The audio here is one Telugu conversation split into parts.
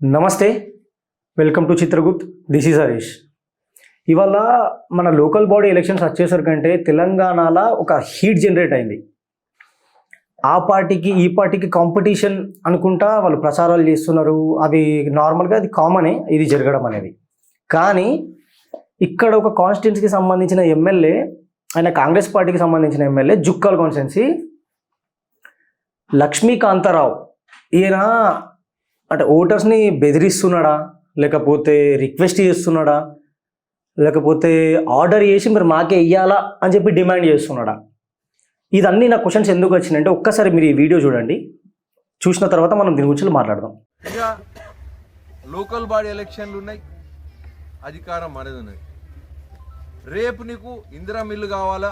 నమస్తే, welcome to Chitragupt. This is Harish. ఇవాళ మన లోకల్ బాడీ ఎలక్షన్స్ వచ్చేసరికంటే తెలంగాణలో ఒక హీట్ జనరేట్ అయింది. ఆ పార్టీకి ఈ పార్టీకి కాంపిటీషన్ అనుకుంటా వాళ్ళు ప్రచారాలు చేస్తున్నారు. అవి నార్మల్గా అది కామనే ఇది జరగడం అనేది. కానీ ఇక్కడ ఒక కాన్స్టిట్యున్సీకి సంబంధించిన ఎమ్మెల్యే, ఆయన కాంగ్రెస్ పార్టీకి సంబంధించిన ఎమ్మెల్యే, జుక్కల్ కాన్స్టిట్యున్సీ లక్ష్మీకాంతారావు, ఈయన అంటే ఓటర్స్ని బెదిరిస్తున్నాడా, లేకపోతే రిక్వెస్ట్ చేస్తున్నాడా, లేకపోతే ఆర్డర్ చేసి మీరు మాకే ఇయ్యాలా అని చెప్పి డిమాండ్ చేస్తున్నాడా? ఇదన్నీ నా క్వశ్చన్స్ ఎందుకు వచ్చినాయంటే ఒక్కసారి మీరు ఈ వీడియో చూడండి. చూసిన తర్వాత మనం దీని గురించి మాట్లాడదాం. ఇక లోకల్ బాడీ ఎలక్షన్లు ఉన్నాయి, అధికారం అనేది ఉన్నది. రేపు నీకు ఇందిరా మిల్లు కావాలా,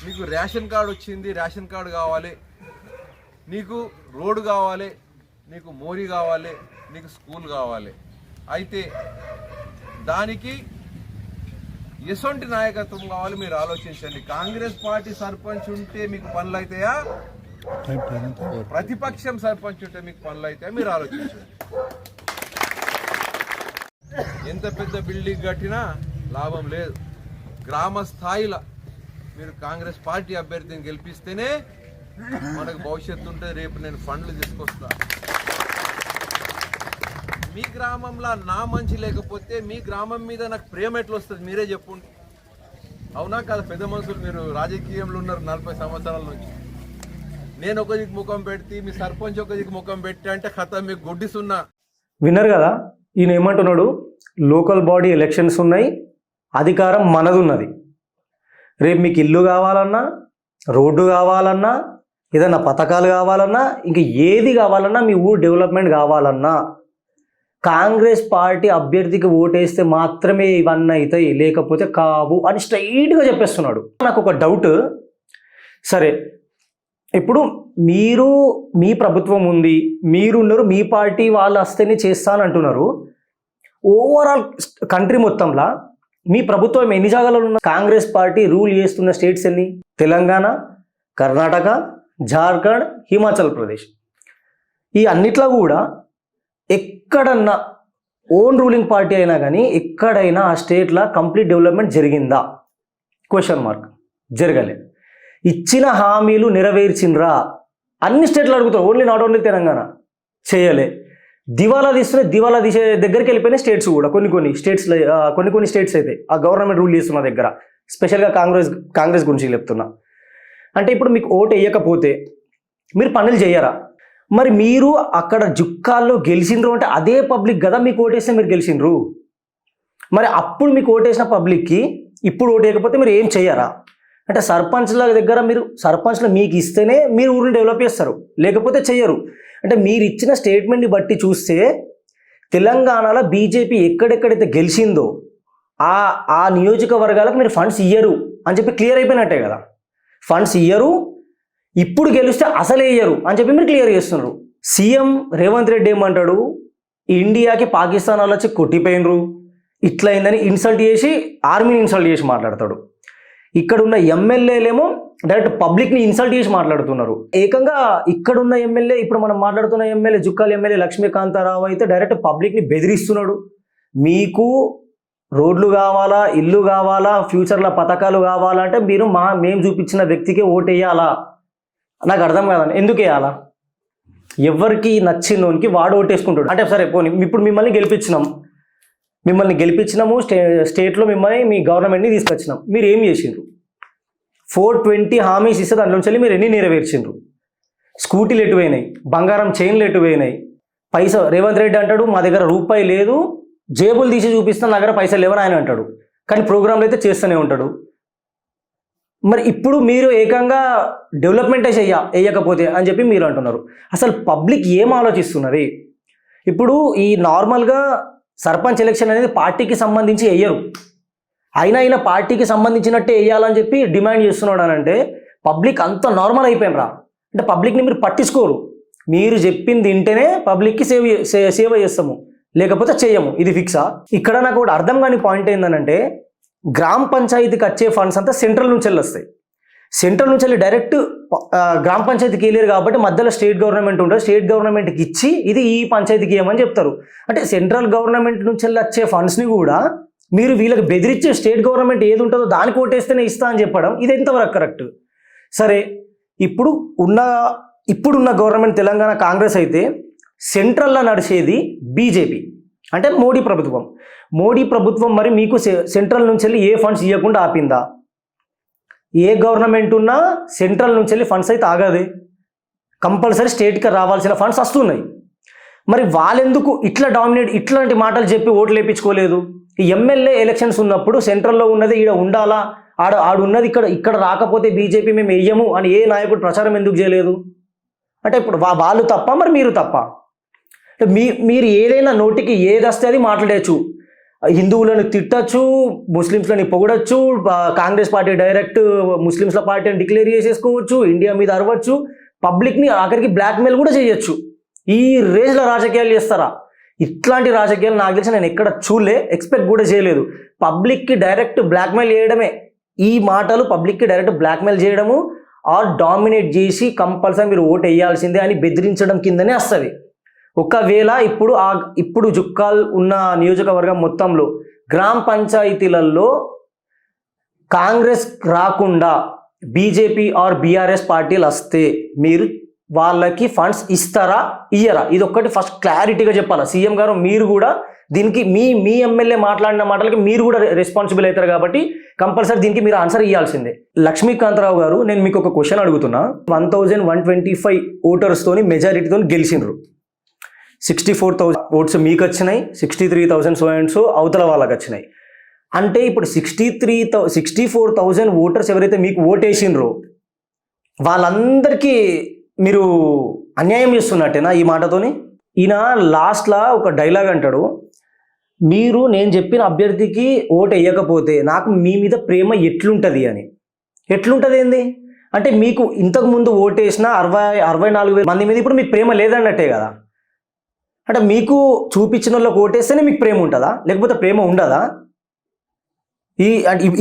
నీకు రేషన్ కార్డు వచ్చింది, రేషన్ కార్డు కావాలి, నీకు రోడ్డు కావాలి, నీకు మోరీ కావాలి, నీకు స్కూల్ కావాలి. అయితే దానికి ఎసొంటి నాయకత్వం కావాలి మీరు ఆలోచించండి. కాంగ్రెస్ పార్టీ సర్పంచ్ ఉంటే మీకు పనులు అవుతాయా, ప్రతిపక్షం సర్పంచ్ ఉంటే మీకు పనులు అవుతాయా మీరు ఆలోచించండి. ఎంత పెద్ద బిల్డింగ్ కట్టినా లాభం లేదు. గ్రామ స్థాయిలో మీరు కాంగ్రెస్ పార్టీ అభ్యర్థిని గెలిపిస్తేనే మనకు భవిష్యత్తు ఉంటుంది. రేపు నేను ఫండ్లు తీసుకొస్తా. మీ గ్రామంలో నా మంచి లేకపోతే మీ గ్రామం మీద నాకు ప్రేమ ఎట్లా వస్తుంది మీరే చెప్పండి. అవునా కాదు? పెద్ద మనుషులు మీరు రాజకీయంలో ఉన్నారు 40 సంవత్సరాల నుంచి. నేను ఒక దిక్కు ముఖం పెడితే మీ సర్పంచ్ ఒక దిక్కు ముఖం పెట్టి అంటే కథ మీకు గుడ్డిసున్నా. విన్నారు కదా, ఈయన ఏమంటున్నాడు? లోకల్ బాడీ ఎలక్షన్స్ ఉన్నాయి, అధికారం మనదున్నది. రేపు మీకు ఇల్లు కావాలన్నా, రోడ్డు కావాలన్నా, ఏదైనా పథకాలు కావాలన్నా, ఇంకా ఏది కావాలన్నా, మీ ఊరు డెవలప్మెంట్ కావాలన్నా కాంగ్రెస్ పార్టీ అభ్యర్థికి ఓటేస్తే మాత్రమే ఇవన్నీ అవుతాయి, లేకపోతే కావు అని స్ట్రైట్గా చెప్పేస్తున్నాడు. నాకు ఒక డౌట్. సరే, ఇప్పుడు మీరు మీ ప్రభుత్వం ఉంది, మీరున్నారు, మీ పార్టీ వాళ్ళు వస్తేనే చేస్తానంటున్నారు. ఓవరాల్ కంట్రీ మొత్తంలో మీ ప్రభుత్వం ఎన్ని జాగాలలో ఉన్న? కాంగ్రెస్ పార్టీ రూల్ చేస్తున్న స్టేట్స్ ఎన్ని? తెలంగాణ, కర్ణాటక, జార్ఖండ్, హిమాచల్ ప్రదేశ్. ఈ అన్నిట్లో కూడా ఎక్కడన్నా ఓన్ రూలింగ్ పార్టీ అయినా కానీ ఎక్కడైనా ఆ స్టేట్లో కంప్లీట్ డెవలప్మెంట్ జరిగిందా? Question mark. జరగలే. ఇచ్చిన హామీలు నెరవేర్చిండ్రా? అన్ని స్టేట్లు అడుగుతారు, ఓన్లీ నాట్ ఓన్లీ తెలంగాణ. చేయలే. దివాలా తీసే దగ్గరికి వెళ్ళిపోయిన స్టేట్స్ కూడా కొన్ని స్టేట్స్ అయితే ఆ గవర్నమెంట్ రూల్ చేస్తున్న దగ్గర, స్పెషల్గా కాంగ్రెస్ గురించి చెప్తున్నా. అంటే ఇప్పుడు మీకు ఓటు వేయకపోతే మీరు పనులు చేయరా? మరి మీరు అక్కడ జుక్కాల్లో గెలిచిండ్రు అంటే అదే పబ్లిక్ కదా మీకు ఓటేస్తే మీరు గెలిచిండ్రు. మరి అప్పుడు మీకు ఓటేసిన పబ్లిక్కి ఇప్పుడు ఓటు వేయకపోతే మీరు ఏం చేయరా? అంటే సర్పంచ్ల దగ్గర మీరు సర్పంచ్లు మీకు ఇస్తేనే మీరు ఊరిని డెవలప్ చేస్తారు, లేకపోతే చెయ్యరు. అంటే మీరు ఇచ్చిన స్టేట్మెంట్ని బట్టి చూస్తే తెలంగాణలో బీజేపీ ఎక్కడెక్కడైతే గెలిచిందో ఆ నియోజకవర్గాలకు మీరు ఫండ్స్ ఇయ్యరు అని చెప్పి క్లియర్ అయిపోయినట్టే కదా. ఫండ్స్ ఇయ్యరు, ఇప్పుడు గెలిస్తే అసలే ఇయ్యరు అని చెప్పి మీరు క్లియర్ చేస్తున్నారు. సీఎం రేవంత్ రెడ్డి ఏమంటాడు? ఇండియాకి పాకిస్తాన్ వాళ్ళు వచ్చి కొట్టిపోయినరు, ఇట్లా అయిందని ఇన్సల్ట్ చేసి, ఆర్మీని ఇన్సల్ట్ చేసి మాట్లాడతాడు. ఇక్కడున్న ఎమ్మెల్యేలేమో డైరెక్ట్ పబ్లిక్ని ఇన్సల్ట్ చేసి మాట్లాడుతున్నారు. ఏకంగా ఇక్కడున్న ఎమ్మెల్యే, ఇప్పుడు మనం మాట్లాడుతున్న ఎమ్మెల్యే, జుక్కాల ఎమ్మెల్యే లక్ష్మీకాంతారావు అయితే డైరెక్ట్ పబ్లిక్ని బెదిరిస్తున్నాడు. మీకు రోడ్లు కావాలా, ఇల్లు కావాలా, ఫ్యూచర్లో పథకాలు కావాలంటే మీరు మేము చూపించిన వ్యక్తికే ఓటేయాలా? నాకు అర్థం కాదండి, ఎందుకు వేయాలా? ఎవరికి నచ్చినోనికి వాడు ఓటేసుకుంటాడు. అంటే సరే పోనీ, ఇప్పుడు మిమ్మల్ని గెలిపించినాము, స్టేట్లో మిమ్మల్ని మీ గవర్నమెంట్ని తీసుకొచ్చినాం. మీరు ఏం చేసిండ్రు? 420 హామీస్ ఇస్తే దాంట్లోంచి మీరు ఎన్ని నెరవేర్చిండ్రు? స్కూటీలు ఎటువైనాయి, బంగారం చైన్లు ఎటువైనాయి, పైసా రేవంత్ రెడ్డి అంటాడు మా దగ్గర రూపాయి లేదు, జేబులు తీసి చూపిస్తాను, నా దగ్గర పైసలు లేవని ఆయన అంటాడు. కానీ ప్రోగ్రాంలు అయితే చేస్తూనే ఉంటాడు. మరి ఇప్పుడు మీరు ఏకంగా డెవలప్మెంటే వేయకపోతే అని చెప్పి మీరు అంటున్నారు. అసలు పబ్లిక్ ఏం ఆలోచిస్తున్నది? ఇప్పుడు ఈ నార్మల్గా సర్పంచ్ ఎలక్షన్ అనేది పార్టీకి సంబంధించి వేయరు, అయినా పార్టీకి సంబంధించినట్టే వేయాలని చెప్పి డిమాండ్ చేస్తున్నాడు అని అంటే పబ్లిక్ అంత నార్మల్ అయిపోయినరా? అంటే పబ్లిక్ని మీరు పట్టించుకోరు. మీరు చెప్పింది వింటేనే పబ్లిక్కి సేవ చేస్తాము, లేకపోతే చేయము, ఇది ఫిక్సా? ఇక్కడ నాకు ఒకటి అర్థం కాని పాయింట్ ఏంటంటే, గ్రామ పంచాయతీకి వచ్చే ఫండ్స్ అంతా సెంట్రల్ నుంచి వస్తాయి. సెంట్రల్ నుంచి డైరెక్ట్ గ్రామ పంచాయతీకి వెళ్ళారు కాబట్టి మధ్యలో స్టేట్ గవర్నమెంట్ ఉంటుంది, స్టేట్ గవర్నమెంట్కి ఇచ్చి ఇది ఈ పంచాయతీకి ఇవ్వమని చెప్తారు. అంటే సెంట్రల్ గవర్నమెంట్ నుంచి వచ్చే ఫండ్స్ని కూడా మీరు వీళ్ళకి బెదిరించే స్టేట్ గవర్నమెంట్ ఏది ఉంటుందో దానికి ఓటేస్తేనే ఇస్తా అని చెప్పడం ఇది ఎంతవరకు కరెక్ట్? సరే, ఇప్పుడున్న గవర్నమెంట్ తెలంగాణ కాంగ్రెస్ అయితే సెంట్రల్లో నడిచేది బీజేపీ, అంటే మోడీ ప్రభుత్వం మరి మీకు సెంట్రల్ నుంచి వెళ్ళి ఏ ఫండ్స్ ఇవ్వకుండా ఆపిందా? ఏ గవర్నమెంట్ ఉన్నా సెంట్రల్ నుంచి వెళ్ళి ఫండ్స్ అయితే ఆగదే, కంపల్సరీ స్టేట్కి రావాల్సిన ఫండ్స్ వస్తున్నాయి. మరి వాళ్ళెందుకు ఇట్లాంటి మాటలు చెప్పి ఓట్లు వేయించుకోలేదు? ఈ ఎమ్మెల్యే ఎలక్షన్స్ ఉన్నప్పుడు సెంట్రల్లో ఉన్నది ఈడ ఉండాలా, ఆడున్నది ఇక్కడ రాకపోతే బీజేపీ మేము వెయ్యము అని ఏ నాయకుడు ప్రచారం ఎందుకు చేయలేదు? అంటే ఇప్పుడు వాళ్ళు తప్ప, మరి మీరు తప్ప? మీరు ఏదైనా నోటికి ఏది వస్తే అది మాట్లాడచ్చు, హిందువులను తిట్టచ్చు, ముస్లిమ్స్లని పొగడచ్చు, కాంగ్రెస్ పార్టీ డైరెక్ట్ ముస్లిమ్స్ల పార్టీ అని డిక్లేర్ చేసేసుకోవచ్చు, ఇండియా మీద అరవచ్చు, పబ్లిక్ని ఆఖరికి బ్లాక్మెయిల్ కూడా చేయొచ్చు. ఈ రేంజ్లో రాజకీయాలు చేస్తారా? ఇట్లాంటి రాజకీయాలు నాకు తెలిసి నేను ఎక్కడ చూడలే, ఎక్స్పెక్ట్ కూడా చేయలేదు. పబ్లిక్కి డైరెక్ట్ బ్లాక్మెయిల్ చేయడమే ఈ మాటలు, పబ్లిక్కి డైరెక్ట్ బ్లాక్మెయిల్ చేయడము ఆర్ డామినేట్ చేసి కంపల్సరీ మీరు ఓటు వేయాల్సిందే అని బెదిరించడం కిందనే వస్తుంది. ఒకవేళ ఇప్పుడు జుక్కాల్ ఉన్న నియోజకవర్గం మొత్తంలో గ్రామ పంచాయతీలలో కాంగ్రెస్ రాకుండా బీజేపీ ఆర్ బీఆర్ఎస్ పార్టీలు వస్తే మీరు వాళ్ళకి ఫండ్స్ ఇస్తారా ఇయ్యరా? ఇది ఒక్కటి ఫస్ట్ క్లారిటీగా చెప్పాలా సీఎం గారు. మీరు కూడా దీనికి మీ ఎమ్మెల్యే మాట్లాడిన మాటలకి మీరు కూడా రెస్పాన్సిబుల్ అవుతారు కాబట్టి కంపల్సరీ దీనికి మీరు ఆన్సర్ ఇవ్వాల్సిందే. లక్ష్మీకాంతరావు గారు, నేను మీకు ఒక క్వశ్చన్ అడుగుతున్నా. 1125 ఓటర్స్తోని మెజారిటీతో గెలిచిండ్రు. 64,000 ఓట్స్ మీకు వచ్చినాయి, 63,000 సో అవతల వాళ్ళకి వచ్చినాయి. అంటే ఇప్పుడు 64,000 ఓటర్స్ ఎవరైతే మీకు ఓటేసిండ్రో వాళ్ళందరికీ మీరు అన్యాయం చేస్తున్నట్టేనా ఈ మాటతోని? ఈయన లాస్ట్లో ఒక డైలాగ్ అంటాడు, నేను చెప్పిన అభ్యర్థికి ఓటు వేయకపోతే నాకు మీ మీద ప్రేమ ఎట్లుంటుంది అని. ఎట్లుంటుంది ఏంది అంటే మీకు ఇంతకుముందు ఓటేసిన 64,000 మంది మీద ఇప్పుడు మీకు ప్రేమ లేదన్నట్టే కదా. అంటే మీకు చూపించిన వాళ్ళకి ఓటేస్తేనే మీకు ప్రేమ ఉంటుందా, లేకపోతే ప్రేమ ఉండదా?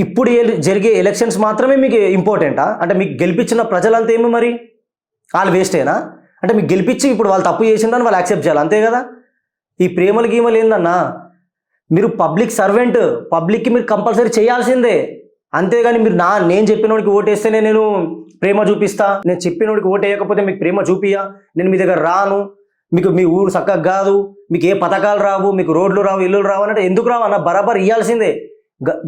ఇప్పుడు జరిగే ఎలక్షన్స్ మాత్రమే మీకు ఇంపార్టెంటా? అంటే మీకు గెలిపించిన ప్రజలంతా ఏమో మరి వాళ్ళు వేస్టేనా? అంటే మీకు గెలిపించి ఇప్పుడు వాళ్ళు తప్పు చేసిందని వాళ్ళు యాక్సెప్ట్ చేయాలి, అంతే కదా. ఈ ప్రేమలు గీమలు ఏందన్నా, మీరు పబ్లిక్ సర్వెంట్, పబ్లిక్కి మీరు కంపల్సరీ చేయాల్సిందే. అంతేగాని మీరు నేను చెప్పినోడికి ఓటేస్తేనే నేను ప్రేమ చూపిస్తా, నేను చెప్పినోడికి ఓటు వేయకపోతే మీకు ప్రేమ చూపియా, నేను మీ దగ్గర రాను, మీకు మీ ఊరు చక్కగా కాదు, మీకు ఏ పథకాలు రావు, మీకు రోడ్లు రావు, ఇల్లులు రావు అంటే ఎందుకు రావు అన్న? బరాబర్ ఇవ్వాల్సిందే,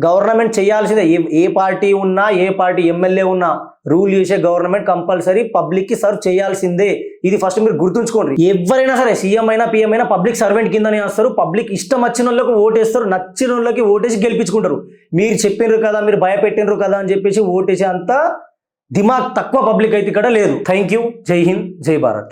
గవర్నమెంట్ చేయాల్సిందే. ఏ పార్టీ ఉన్నా, ఏ పార్టీ ఎమ్మెల్యే ఉన్నా, రూల్ చేసే గవర్నమెంట్ కంపల్సరీ పబ్లిక్కి సర్వ్ చేయాల్సిందే. ఇది ఫస్ట్ మీరు గుర్తుంచుకోండి. ఎవరైనా సరే, సీఎం అయినా పిఎం అయినా పబ్లిక్ సర్వెంట్ కిందనే వస్తారు. పబ్లిక్ ఇష్టం వచ్చిన వాళ్ళకి ఓటేస్తారు, నచ్చిన వాళ్ళకి ఓటేసి గెలిపించుకుంటారు. మీరు చెప్పినారు కదా, మీరు భయపెట్టినరు కదా అని చెప్పేసి ఓటేసే అంత దిమాగ్ తక్కువ పబ్లిక్ అయితే ఇక్కడ లేదు. Thank you. జై హింద్, జై భారత్.